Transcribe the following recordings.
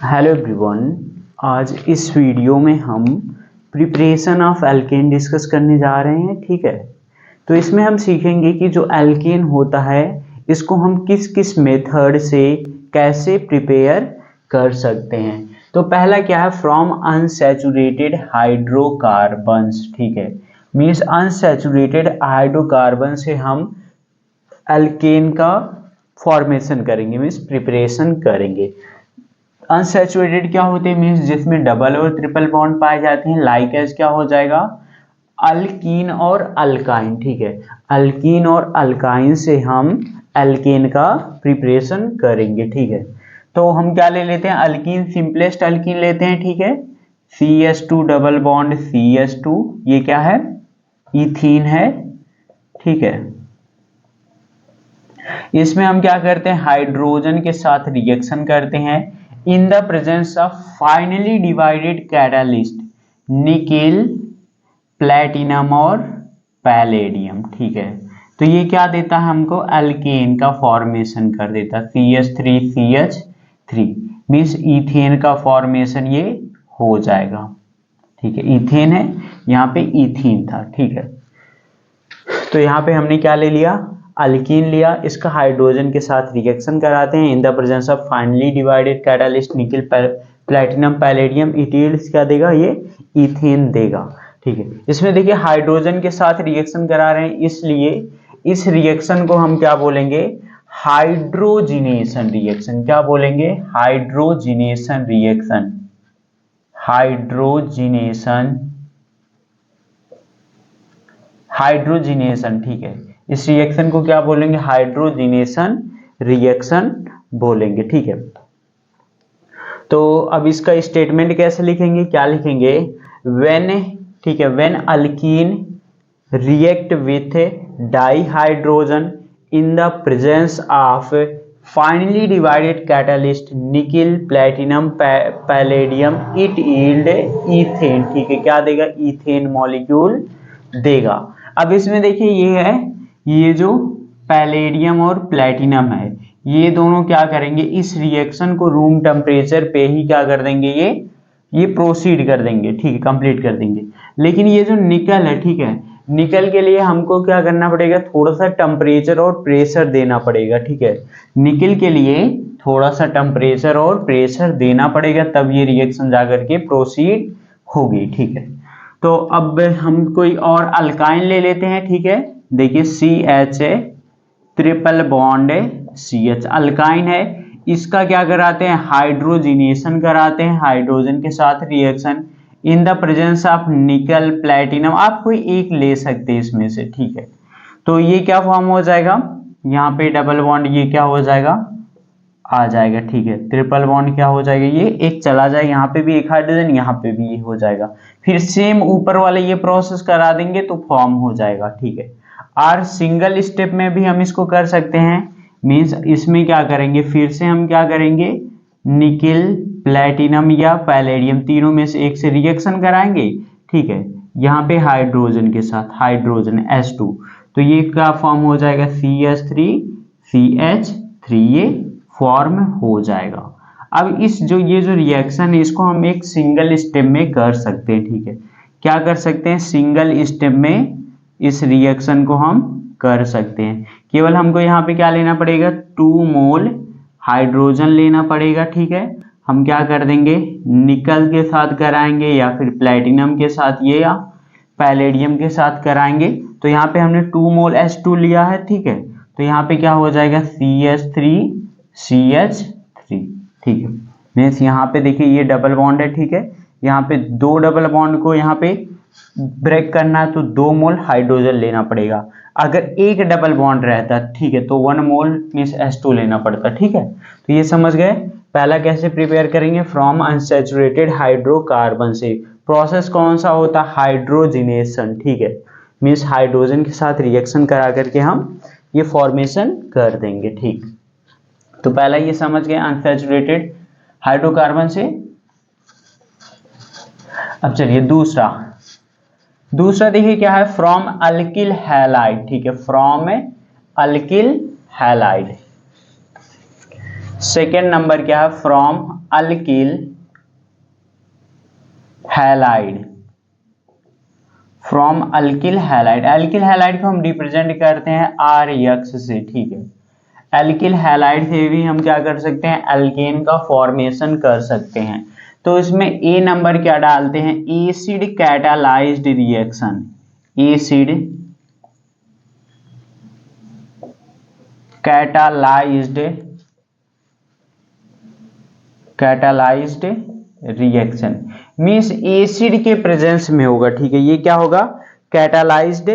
Hello everyone. आज इस video में हम प्रिपरेशन ऑफ एल्केन डिस्कस करने जा रहे हैं। ठीक है, तो इसमें हम सीखेंगे कि जो एल्केन होता है इसको हम किस किस मेथड से कैसे प्रिपेयर कर सकते हैं। तो पहला क्या है, फ्रॉम अनसैचुरेटेड हाइड्रोकार्बन्स। ठीक है, मीन्स अनसैचुरेटेड हाइड्रोकार्बन से हम एल्केन का फॉर्मेशन करेंगे, मीन्स प्रिपरेशन करेंगे। अनसैचुरेटेड क्या होते हैं, मीन्स जिसमें डबल और ट्रिपल बॉन्ड पाए जाते हैं। लाइक एज क्या हो जाएगा, अल्कीन और अल्काइन। ठीक है, अल्कीन और अल्काइन से हम एल्केन का प्रिपरेशन करेंगे। ठीक है, तो हम क्या ले लेते हैं, अल्कीन, सिंपलेस्ट अल्कीन लेते हैं। ठीक है, CH2 डबल बॉन्ड CH2, ये क्या है, इथीन है। ठीक है, इसमें हम क्या करते हैं, हाइड्रोजन के साथ रिएक्शन करते हैं इन the presence of finally divided catalyst nickel, platinum और पैलेडियम। ठीक है, तो ये क्या देता है हमको, एल्केन का फॉर्मेशन कर देता है, CH3CH3 मीन्स इथेन का फॉर्मेशन ये हो जाएगा। ठीक है, इथेन है, यहाँ पे इथीन था। ठीक है, तो यहाँ पे हमने क्या ले लिया, अल्कीन लिया, इसका हाइड्रोजन के साथ रिएक्शन कराते हैं इन the presence of finally divided catalyst nickel, platinum, palladium, it yields क्या देगा, ये इथेन देगा। ठीक है, इसमें देखिए हाइड्रोजन के साथ रिएक्शन करा रहे हैं, इसलिए इस रिएक्शन को हम क्या बोलेंगे, हाइड्रोजिनेशन रिएक्शन। क्या बोलेंगे, हाइड्रोजिनेशन रिएक्शन, हाइड्रोजिनेशन, हाइड्रोजिनेशन। ठीक है, इस रिएक्शन को क्या बोलेंगे, हाइड्रोजिनेशन रिएक्शन बोलेंगे। ठीक है, तो अब इसका स्टेटमेंट कैसे लिखेंगे, क्या लिखेंगे, व्हेन, ठीक है, when alkyne react with dihydrogen in the presence of finally divided catalyst nickel, platinum, palladium, it yield ethane. ठीक है, क्या देगा, इथेन मॉलिक्यूल देगा। अब इसमें देखिए ये है, ये जो पैलेडियम और प्लैटिनम है, ये दोनों क्या करेंगे, इस रिएक्शन को रूम टेम्परेचर पे ही क्या कर देंगे, ये प्रोसीड कर देंगे। ठीक है, कंप्लीट कर देंगे। लेकिन ये जो निकल है, ठीक है, निकल के लिए हमको क्या करना पड़ेगा, थोड़ा सा टेम्परेचर और प्रेशर देना पड़ेगा। ठीक है, निकल के लिए थोड़ा सा टेम्परेचर और प्रेशर देना पड़ेगा, तब ये रिएक्शन जाकर के प्रोसीड होगी। ठीक है, तो अब हम कोई और अल्काइन ले लेते हैं। ठीक है, देखिए CH triple bond CH alkyne है, इसका क्या कराते हैं, हाइड्रोजिनेशन कराते हैं, हाइड्रोजन के साथ reaction in the presence of निकल, प्लैटिनम। आप कोई एक ले सकते हैं इसमें से। ठीक है, तो ये क्या फॉर्म हो जाएगा, यहाँ पे डबल बॉन्ड, ये क्या हो जाएगा, आ जाएगा। ठीक है, ट्रिपल बॉन्ड क्या हो जाएगा, ये एक चला जाएगा, यहाँ पे भी एक हाइड्रोजन, यहाँ पे भी ये हो जाएगा। फिर सेम ऊपर वाले ये प्रोसेस करा देंगे तो फॉर्म हो जाएगा। ठीक है, और सिंगल स्टेप में भी हम इसको कर सकते हैं, मीन्स इसमें क्या करेंगे, फिर से हम क्या करेंगे, निकेल, प्लैटिनम या पैलेडियम, तीनों में से एक से रिएक्शन कराएंगे। ठीक है, यहाँ पे हाइड्रोजन के साथ, हाइड्रोजन H2, तो ये क्या फॉर्म हो जाएगा, CH3CH3, ये फॉर्म हो जाएगा। अब इस जो ये जो रिएक्शन है, इसको हम एक सिंगल स्टेप में कर सकते हैं। ठीक है, क्या कर सकते हैं, सिंगल स्टेप में इस रिएक्शन को हम कर सकते हैं। केवल हमको यहाँ पे क्या लेना पड़ेगा, 2 मोल हाइड्रोजन लेना पड़ेगा। ठीक है, हम क्या कर देंगे, निकल के साथ कराएंगे या फिर प्लैटिनम के साथ, ये या पैलेडियम के साथ कराएंगे। तो यहाँ पे हमने 2 मोल H2 लिया है। ठीक है, तो यहाँ पे क्या हो जाएगा, CH3CH3। ठीक है, मीन्स यहाँ पे देखिए ये डबल बॉन्ड है। ठीक है, यहाँ पे 2 डबल बॉन्ड को यहाँ पे ब्रेक करना है तो 2 मोल हाइड्रोजन लेना पड़ेगा। अगर एक डबल बॉन्ड रहता, ठीक है, तो 1 मोल मीन्स H2 लेना पड़ता। ठीक है, तो ये समझ गए। पहला कैसे प्रिपेयर करेंगे, फ्रॉम अनसैचुरेटेड हाइड्रोकार्बन से। प्रोसेस कौन सा होता, हाइड्रोजिनेशन। ठीक है, मीन्स हाइड्रोजन के साथ रिएक्शन करा करके हम ये फॉर्मेशन कर देंगे। ठीक, तो पहला ये समझ गए अनसैचुरेटेड हाइड्रोकार्बन से। अब चलिए दूसरा देखिए क्या है, फ्रॉम अल्किल हैलाइड। ठीक है, from alkyl halide. Second number क्या है, from alkyl halide, from alkyl halide. Alkyl halide को हम रिप्रेजेंट करते हैं RX से, ठीक है। अल्किल हैलाइड से भी हम क्या कर सकते हैं, अल्केन का फॉर्मेशन कर सकते हैं। तो इसमें ए नंबर क्या डालते हैं, acid catalysed reaction, acid catalysed reaction means acid के प्रेजेंस में होगा, ठीक है। ये क्या होगा, कैटालाइज्ड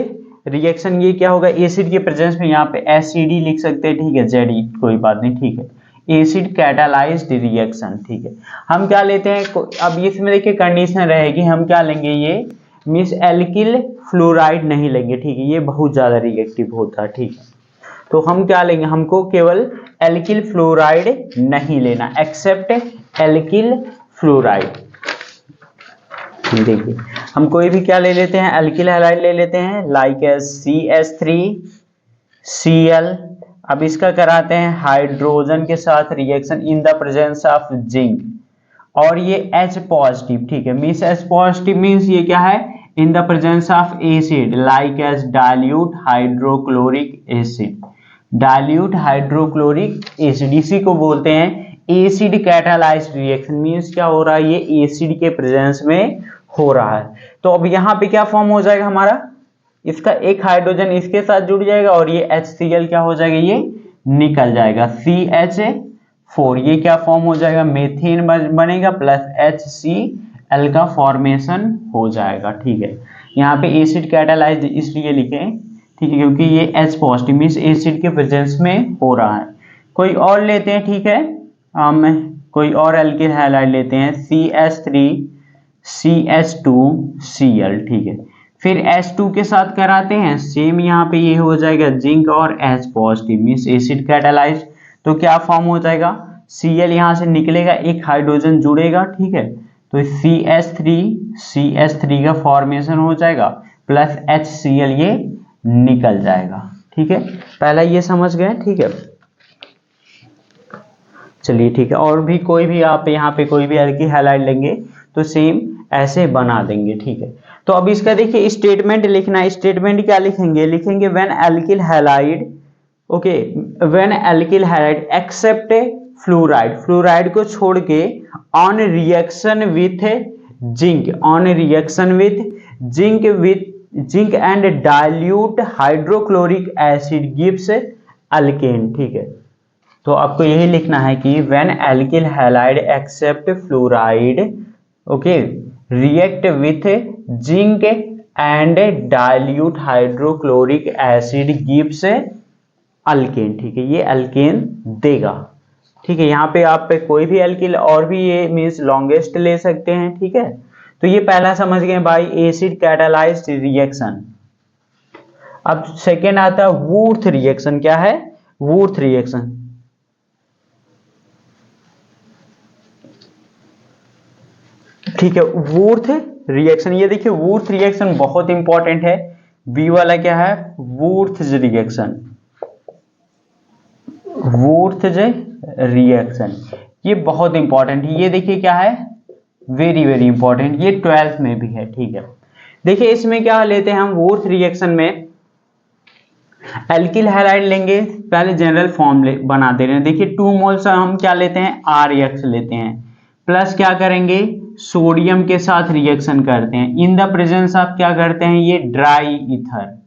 रिएक्शन, ये क्या होगा, एसिड के प्रेजेंस में। यहाँ पे एसिडी लिख सकते हैं, ठीक है, जेडी कोई बात नहीं, ठीक है। एसिड कैटालाइज्ड रिएक्शन, ठीक है। हम क्या लेते हैं, अब इसमें देखिए कंडीशन रहेगी, हम क्या लेंगे, ये मीन्स एल्किल फ्लोराइड नहीं लेंगे, ठीक है, ये बहुत ज्यादा रिएक्टिव होता है, ठीक है। तो हम क्या लेंगे, हमको केवल एल्किल फ्लोराइड नहीं लेना, एक्सेप्ट एल्किल फ्लोराइड। देखिए हम कोई भी क्या ले लेते हैं, एल्किल हैलाइड ले लेते हैं, लाइक CH3Cl। अब इसका कराते हैं हाइड्रोजन के साथ reaction in the presence of zinc, और ये H पॉजिटिव, ठीक है। मीन्स H पॉजिटिव मीन्स ये क्या है, in the presence of acid like as dilute hydrochloric acid, dilute hydrochloric acid, इसी को बोलते हैं एसिड कैटालाइज्ड रिएक्शन। मीन्स क्या हो रहा है, ये एसिड के प्रेजेंस में हो रहा है। तो अब यहाँ पे क्या फॉर्म हो जाएगा हमारा, इसका एक हाइड्रोजन इसके साथ जुड़ जाएगा और ये HCl क्या हो जाएगा, ये निकल जाएगा, CH4, ये क्या फॉर्म हो जाएगा, मेथेन बनेगा, प्लस HCl का फॉर्मेशन हो जाएगा, ठीक है। यहाँ पे एसिड कैटालाइज्ड इसलिए लिखे, ठीक है, क्योंकि ये H पॉजिटिव मीन्स एसिड के प्रेजेंस में हो रहा है। कोई और लेते हैं, ठीक है, हम कोई और एल्किल हैलाइड लेते हैं, CH3CH2Cl, ठीक है। फिर H2 के साथ कराते हैं, सेम यहाँ पे ये हो जाएगा जिंक और H positive means acid catalysed. तो क्या फॉर्म हो जाएगा, Cl यहाँ से निकलेगा, एक हाइड्रोजन जुड़ेगा, ठीक है, तो CH3 का फॉर्मेशन हो जाएगा, प्लस HCl ये निकल जाएगा, ठीक है। पहला ये समझ गए, ठीक है। चलिए ठीक है, और भी कोई भी आप यहाँ पे कोई भी एल्किल हैलाइड लेंगे तो सेम ऐसे बना देंगे, ठीक है। तो अब इसका देखिए स्टेटमेंट लिखना है, स्टेटमेंट क्या लिखेंगे, लिखेंगे when alkyl halide, okay, when alkyl halide except fluoride, fluoride को छोड़ के on reaction with zinc, on reaction with zinc and dilute hydrochloric acid gives alkane, ठीक है। तो आपको यही लिखना है कि when alkyl halide except fluoride, okay, react with zinc and dilute hydrochloric acid gives alkane, ठीक है, ये अल्केन देगा, ठीक है। यहाँ पे आप पे कोई भी एल्किल और भी ये मीन्स लॉन्गेस्ट ले सकते हैं, ठीक है। तो ये पहला समझ गए बाय एसिड कैटालाइज्ड रिएक्शन। अब सेकेंड आता है वुर्थ रिएक्शन, क्या है, वुर्थ रिएक्शन, ठीक है। वुर्थ रिएक्शन, ये देखिए वुर्थ रिएक्शन बहुत इंपॉर्टेंट है, बी वाला क्या है, वुर्थ रिएक्शन, वुर्थ रिएक्शन, ये बहुत इंपॉर्टेंट है। ये देखिए क्या है, वेरी वेरी इंपॉर्टेंट, ये 12th में भी है, ठीक है। देखिए इसमें क्या लेते हैं हम, वुर्थ रिएक्शन में एल्किल हैलाइड लेंगे, पहले जनरल फॉर्म बना दे रहे हैं। देखिए 2 मोल्स हम क्या लेते हैं, RX लेते हैं, प्लस क्या करेंगे, सोडियम के साथ रिएक्शन करते हैं, इन द प्रेजेंस ऑफ क्या करते हैं, ये ड्राई ईथर,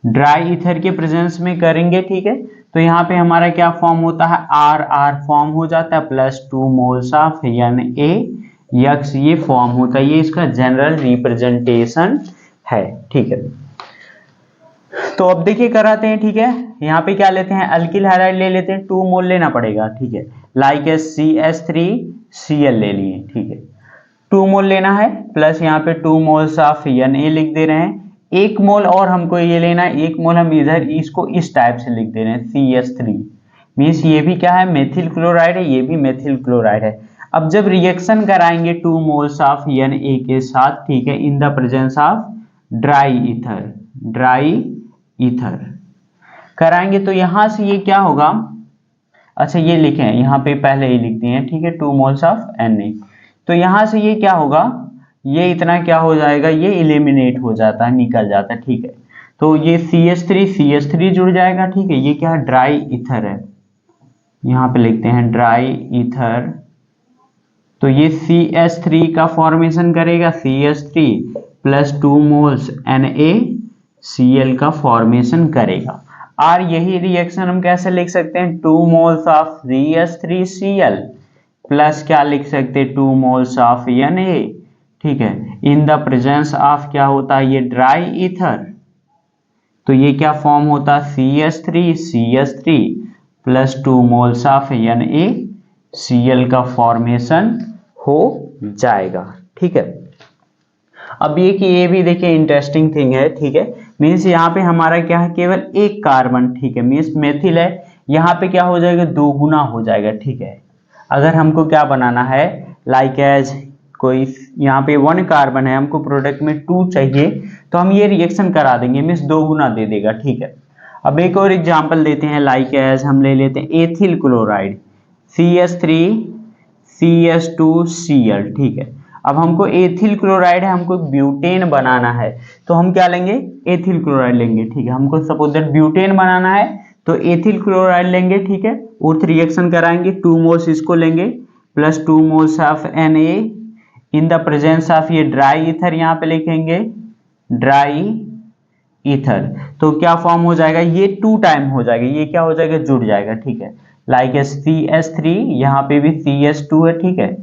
ड्राई ईथर के प्रेजेंस में करेंगे, ठीक है। तो यहाँ पे हमारा क्या फॉर्म होता है, RR फॉर्म हो जाता है, प्लस 2 मोल्स ऑफ NaX, ये फॉर्म होता है, ये इसका जनरल रिप्रेजेंटेशन है, ठीक है। तो अब देखिए कराते हैं, ठीक है। यहाँ पे क्या लेते हैं, एल्किल हैलाइड ले लेते हैं, 2 मोल लेना पड़ेगा, ठीक है, लाइक CH3Cl ले लिए, ठीक है, 2 मोल लेना है, प्लस यहाँ पे 2 मोल्स ऑफ Na लिख दे रहे हैं, 1 मोल और हमको ये लेना है, 1 मोल हम इधर इसको इस टाइप से लिख दे रहे हैं, CH3 मीन्स ये भी क्या है, मेथिल क्लोराइड है, ये भी मेथिल क्लोराइड है। अब जब रिएक्शन कराएंगे 2 मोल्स ऑफ Na के साथ, ठीक है, in the presence of dry ether, dry ether कराएंगे, तो यहां से ये क्या होगा, अच्छा ये लिखे हैं यहाँ पे, पहले ही लिख दिए हैं, ठीक है, 2 मोल्स ऑफ Na। तो यहाँ से ये क्या होगा, ये इतना क्या हो जाएगा, ये इलिमिनेट हो जाता है, निकल जाता है, ठीक है। तो ये CH3 जुड़ जाएगा, ठीक है। ये क्या है, ड्राई ईथर है, यहाँ पे लिखते हैं ड्राई ईथर। तो ये CH3 का फॉर्मेशन करेगा, CH3 प्लस 2 मोल्स NaCl का फॉर्मेशन करेगा। और यही रिएक्शन हम कैसे लिख सकते हैं, 2 मोल्स ऑफ CH3Cl प्लस क्या लिख सकते हैं, 2 मोल्स ऑफ Na, ठीक है, इन द प्रेजेंस ऑफ क्या होता है, ये ड्राई ईथर। तो ये क्या फॉर्म होता है, CH3 plus 2 moles of NaCl का फॉर्मेशन हो जाएगा, ठीक है। अब ये कि ये भी देखिए इंटरेस्टिंग थिंग है, ठीक है। मीन्स यहाँ पे हमारा क्या है, केवल एक कार्बन, ठीक है, मीन्स मेथिल है, यहाँ पे क्या हो जाएगा, 2 गुना हो जाएगा, ठीक है। अगर हमको क्या बनाना है, लाइक एज कोई यहाँ पे 1 कार्बन है, हमको प्रोडक्ट में 2 चाहिए, तो हम ये रिएक्शन करा देंगे, मीन्स 2 गुना दे देगा, ठीक है। अब एक और एग्जाम्पल देते हैं, लाइक एज हम ले लेते हैं एथिल क्लोराइड, CH3CH2Cl, ठीक है। अब हमको एथिल क्लोराइड है, हमको ब्यूटेन बनाना है, तो हम क्या लेंगे, एथिल क्लोराइड लेंगे, ठीक है। हमको सपोज दैट ब्यूटेन बनाना है, तो एथिल क्लोराइड लेंगे, ठीक है। उर्थ रिएक्शन कराएंगे, 2 मोल्स इसको लेंगे plus 2 moles of Na in the presence of ये ड्राई ईथर, यहाँ पे लिखेंगे ड्राई ईथर। तो क्या फॉर्म हो जाएगा, ये 2 टाइम हो जाएगा, ये क्या हो जाएगा, जुड़ जाएगा, ठीक है। लाइक CH3, यहाँ पे भी CH2 है, ठीक है,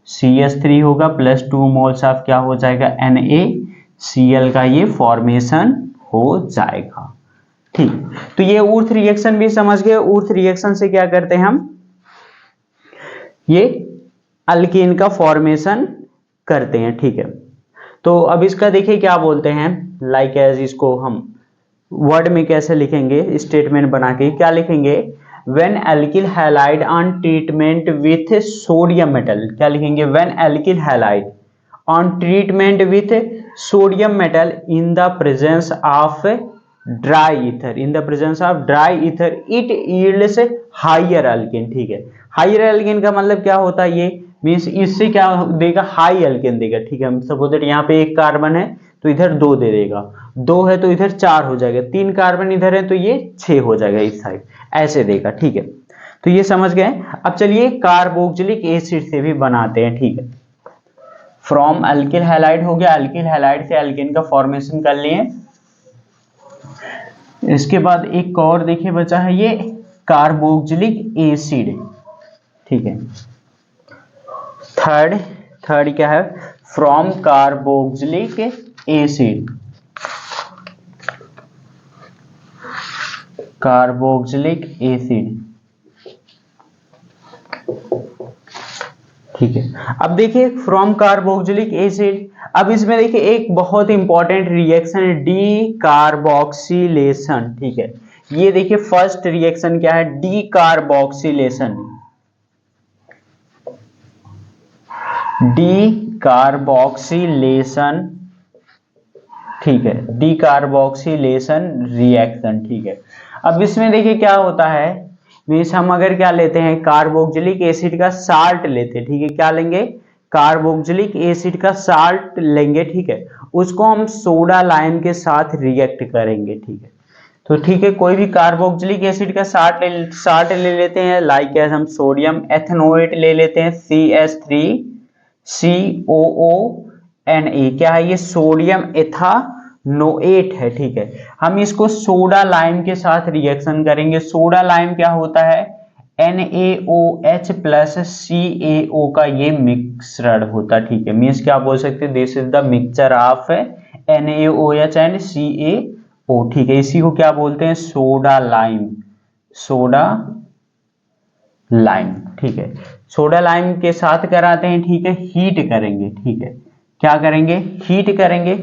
CH3 होगा प्लस 2 मोल्स ऑफ क्या हो जाएगा, NaCl का ये फॉर्मेशन हो जाएगा, ठीक। तो ये ऊर्थ रिएक्शन भी समझ गए। ऊर्थ रिएक्शन से क्या करते हैं हम, ये अल्कीन का फॉर्मेशन करते हैं, ठीक है। तो अब इसका देखिए क्या बोलते हैं, लाइक एज इसको हम वर्ड में कैसे लिखेंगे, स्टेटमेंट बना के क्या लिखेंगे, when alkyl halide on treatment with sodium metal, क्या लिखेंगे, when alkyl halide on treatment with sodium metal in the presence of dry ether, in the presence of dry ether it yields higher alkene, ठीक है। Higher alkene का मतलब क्या होता है, ये मीन्स इससे क्या देगा, हाई एल्केन देगा, ठीक है। हम सपोज दैट यहाँ पे 1 कार्बन है, तो इधर 2 दे देगा, 2 है तो इधर 4 हो जाएगा, 3 कार्बन इधर है तो ये 6 हो जाएगा इस साइड, ऐसे देगा, ठीक है। तो ये समझ गए। अब चलिए कार्बोक्सिलिक एसिड से भी बनाते हैं, ठीक है। फ्रॉम अल्किल हैलाइड हो गया, अल्किल हैलाइड से एल्केन का फॉर्मेशन कर लिए। इसके बाद एक और देखिए बचा है, ये कार्बोक्सिलिक एसिड, ठीक है। थर्ड क्या है, from carboxylic acid, carboxylic acid, ठीक है। अब देखिए फ्रॉम कार्बोक्सिलिक एसिड, अब इसमें देखिए एक बहुत इंपॉर्टेंट रिएक्शन है, डी कार्बोक्सिलेशन, ठीक है। ये देखिए फर्स्ट रिएक्शन क्या है, डी कार्बोक्सिलेशन, डी कार्बोक्सिलेशन, ठीक है, डी कार्बोक्सिलेशन रिएक्शन, ठीक है। अब इसमें देखिए क्या होता है, मीन्स हम अगर क्या लेते हैं, कार्बोक्सिलिक एसिड का साल्ट लेते हैं, ठीक है, क्या लेंगे, कार्बोक्सिलिक एसिड का साल्ट लेंगे, ठीक है। उसको हम सोडा लाइम के साथ रिएक्ट करेंगे, ठीक है। तो ठीक है, कोई भी कार्बोक्सिलिक एसिड का साल्ट ले लेते हैं, लाइक एज हम सोडियम एथनोएट ले लेते हैं, CH3COONA, क्या है ये, सोडियम एथानोएट है, ठीक है। हम इसको सोडा लाइम के साथ रिएक्शन करेंगे। सोडा लाइम क्या होता है, NaOH प्लस CaO का ये मिक्सचर होता है, ठीक है। मीन्स क्या बोल सकते हैं, this is the mixture of NaOH and CaO, ठीक है। इसी को क्या बोलते हैं, सोडा लाइम, सोडा लाइम, ठीक है। सोडा लाइम के साथ कराते हैं, ठीक है, हीट करेंगे, ठीक है। क्या करेंगे, हीट करेंगे।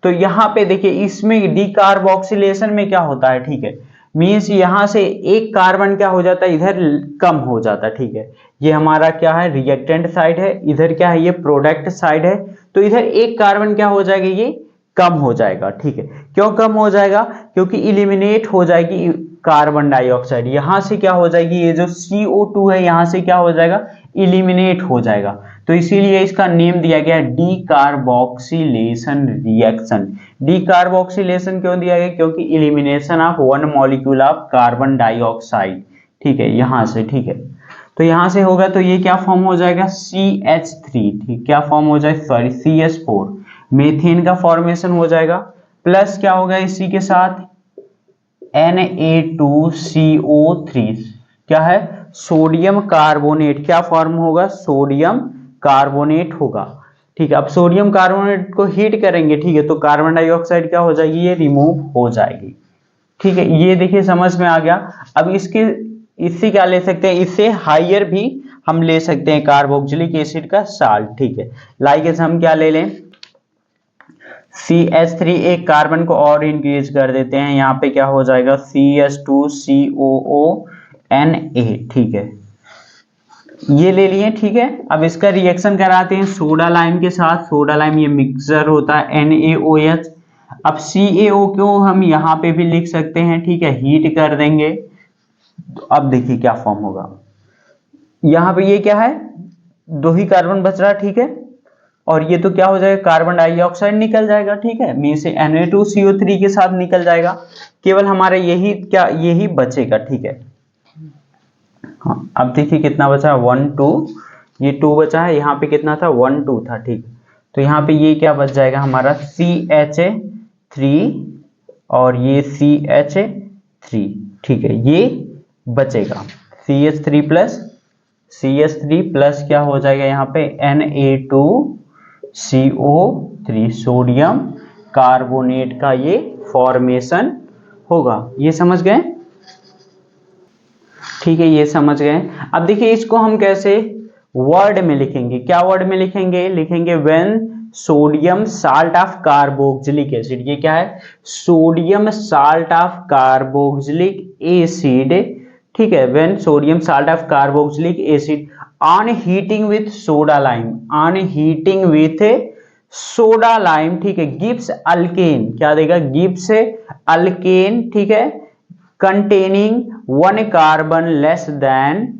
तो यहाँ पे देखिए इसमें डीकार्बोक्सिलेशन में क्या होता है, ठीक है, मीन्स यहां से एक कार्बन क्या हो जाता है, इधर कम हो जाता है, ठीक है। ये हमारा क्या है, रिएक्टेंट साइड है, इधर क्या है, ये प्रोडक्ट साइड है। तो इधर एक कार्बन क्या हो जाएगा, ये कम हो जाएगा, ठीक है। क्यों कम हो जाएगा, क्योंकि इलिमिनेट हो जाएगी कार्बन डाइऑक्साइड, यहां से क्या हो जाएगी, ये जो CO2 है यहां से क्या हो जाएगा, इलिमिनेट हो जाएगा। तो इसीलिए इसका नेम दिया गया डीकार्बोक्सिलेशन रिएक्शन। डीकार्बोक्सिलेशन क्यों दिया गया, क्योंकि elimination of one molecule of carbon dioxide, ठीक है, यहां से, ठीक है। तो यहां से होगा तो ये क्या फॉर्म हो जाएगा, CH3, ठीक, क्या फॉर्म हो जाएगा, सॉरी CH4, मीथेन का फॉर्मेशन हो जाएगा। प्लस क्या होगा इसी के साथ, Na2CO3, क्या है, सोडियम कार्बोनेट, क्या फॉर्म होगा, सोडियम कार्बोनेट होगा, ठीक है। अब सोडियम कार्बोनेट को हीट करेंगे, ठीक है, तो कार्बन डाइऑक्साइड क्या हो जाएगी, ये रिमूव हो जाएगी, ठीक है। ये देखिए समझ में आ गया। अब इससे क्या ले सकते हैं, इससे हाइयर भी हम ले सकते हैं कार्बोक्सिलिक एसिड का साल्ट, ठीक है। लाइक हम क्या ले लें, CH3, एक कार्बन को और इंक्रीज कर देते हैं, यहाँ पे क्या हो जाएगा, CH2COONA, ठीक है, ये ले लिए, ठीक है। अब इसका रिएक्शन कराते हैं सोडा लाइम के साथ, सोडा लाइम ये मिक्सचर होता है NaOH। अब CaO को हम यहाँ पे भी लिख सकते हैं, ठीक है, हीट कर देंगे तो अब देखिए क्या फॉर्म होगा, यहाँ पे ये क्या है, दो ही कार्बन बच रहा है, ठीक है, और ये तो क्या हो जाएगा, कार्बन डाइऑक्साइड निकल जाएगा, ठीक है, मीन से Na2CO3 के साथ निकल जाएगा, केवल हमारा यही क्या, यही बचेगा, ठीक है। हाँ, अब देखिए कितना बचा है, 1 2, ये 2 बचा है, यहाँ पे कितना था, 1 2 था, ठीक। तो यहाँ पे ये क्या बच जाएगा हमारा, CH3 और ये CH3, ठीक है, ये बचेगा CH3 प्लस क्या हो जाएगा यहाँ पे, Na2CO3, सोडियम कार्बोनेट का ये फॉर्मेशन होगा। ये समझ गए, ठीक है, ये समझ गए। अब देखिए इसको हम कैसे वर्ड में लिखेंगे, क्या वर्ड में लिखेंगे, लिखेंगे when sodium salt of carboxylic acid, ये क्या है, sodium salt of carboxylic acid, ठीक है, when sodium salt of carboxylic acid on heating with soda lime, on heating with soda lime, ठीक है, गिव्स अल्केन, क्या देगा, गिव्स अल्केन, ठीक है, कंटेनिंग 1 कार्बन लेस देन,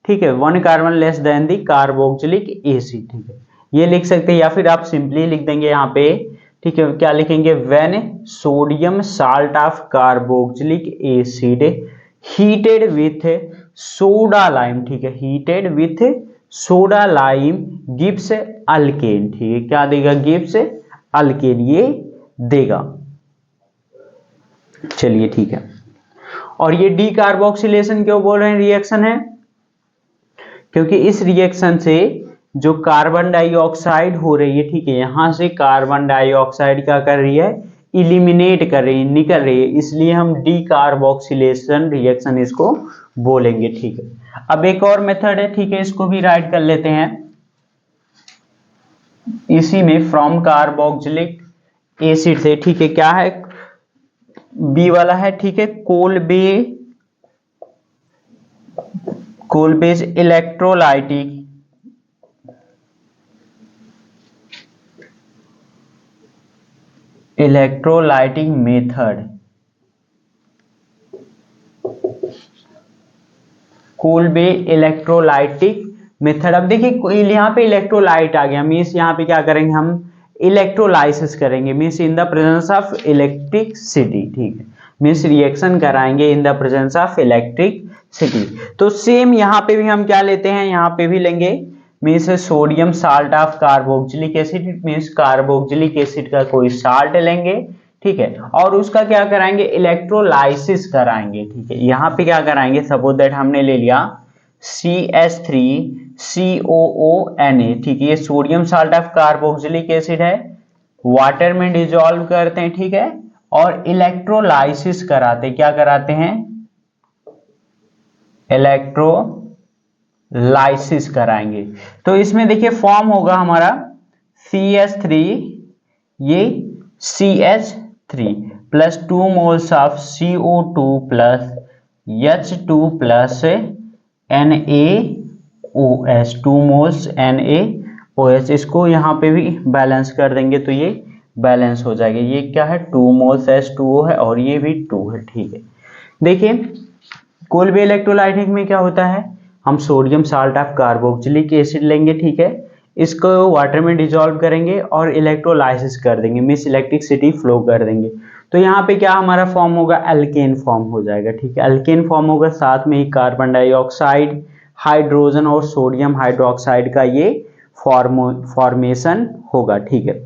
ठीक है, 1 कार्बन लेस देन दी कार्बोक्सिलिक एसिड, ठीक है, ये लिख सकते हैं, या फिर आप सिंपली लिख देंगे यहाँ पे, ठीक है, क्या लिखेंगे, when sodium salt of carboxylic acid heated with soda lime, ठीक है, heated with soda lime gives alkane, ठीक है, क्या देगा, गिव्स अल्केन, ये देगा। चलिए ठीक है, और ये डीकार्बोक्सिलेशन क्यों बोल रहे हैं रिएक्शन है, क्योंकि इस रिएक्शन से जो कार्बन डाइऑक्साइड हो रही है, ठीक है, यहां से कार्बन डाइऑक्साइड क्या कर रही है, इलिमिनेट कर रही है, निकल रही है, इसलिए हम डीकार्बोक्सिलेशन रिएक्शन इसको बोलेंगे, ठीक है। अब एक और मेथड है, ठीक है, इसको भी राइट कर लेते हैं, इसी में फ्रॉम कार्बोक्सिलिक एसिड से, ठीक है, क्या है, बी वाला है, ठीक है, कोलबेज electrolytic method, Kolbe electrolytic method. अब देखिए यहाँ पे इलेक्ट्रोलाइट आ गया, मीन्स यहाँ पे क्या करेंगे, हम इलेक्ट्रोलाइसिस करेंगे, means in the presence of electricity, ठीक है, मीन्स रिएक्शन कराएंगे इन द प्रेजेंस ऑफ इलेक्ट्रिसिटी। तो सेम यहाँ पे भी हम क्या लेते हैं, यहाँ पे भी लेंगे, means sodium salt of carboxylic acid, means carboxylic acid का कोई साल्ट लेंगे, ठीक है, और उसका क्या कराएंगे, इलेक्ट्रोलाइसिस कराएंगे, ठीक है। यहाँ पे क्या कराएंगे, सपोज दैट हमने ले लिया CH3COONA, ठीक है, ये sodium salt of carboxylic acid है, वाटर में डिजोल्व करते हैं, ठीक है, और इलेक्ट्रोलाइसिस कराते, क्या कराते हैं, इलेक्ट्रोलाइसिस कराएंगे। तो इसमें देखिए फॉर्म होगा हमारा CH3, ये CH3 plus 2 moles of CO2 plus H2 plus NaOH, 2 moles NaOH, इसको यहाँ पे भी बैलेंस कर देंगे तो ये बैलेंस हो जाएगा, ये क्या है, 2 मोल्स H2O है और ये भी 2 है, ठीक है। देखिए कोलबे इलेक्ट्रोलाइटिक में क्या होता है, हम sodium salt of carboxylic acid लेंगे, ठीक है, इसको वाटर में डिजोल्व करेंगे और इलेक्ट्रोलाइसिस कर देंगे, मींस इलेक्ट्रिसिटी फ्लो कर देंगे। तो यहाँ पे क्या हमारा फॉर्म होगा, एल्केन फॉर्म हो जाएगा, ठीक है, एल्केन फॉर्म होगा, साथ में ही कार्बन डाइऑक्साइड, हाइड्रोजन और सोडियम हाइड्रोक्साइड का ये फॉर्मेशन होगा, ठीक है।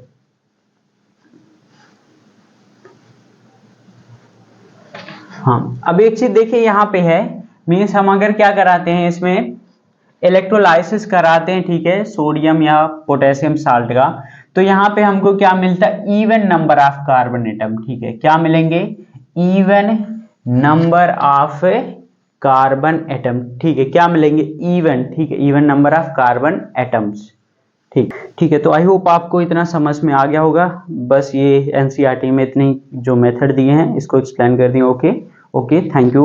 हाँ, अब एक चीज देखिए यहाँ पे है, मीन्स हम अगर क्या कराते हैं इसमें इलेक्ट्रोलाइसिस कराते हैं, ठीक है, सोडियम या पोटेशियम साल्ट का, तो यहाँ पे हमको क्या मिलता है, even number of carbon atom, ठीक है, क्या मिलेंगे, even number of carbon atom, ठीक है, क्या मिलेंगे, इवन, ठीक है, even number of carbon atoms, ठीक ठीक है। तो आई होप आपको इतना समझ में आ गया होगा, बस ये एनसीईआरटी में इतनी जो मेथड दिए हैं इसको एक्सप्लेन कर दिए। Okay okay, thank you.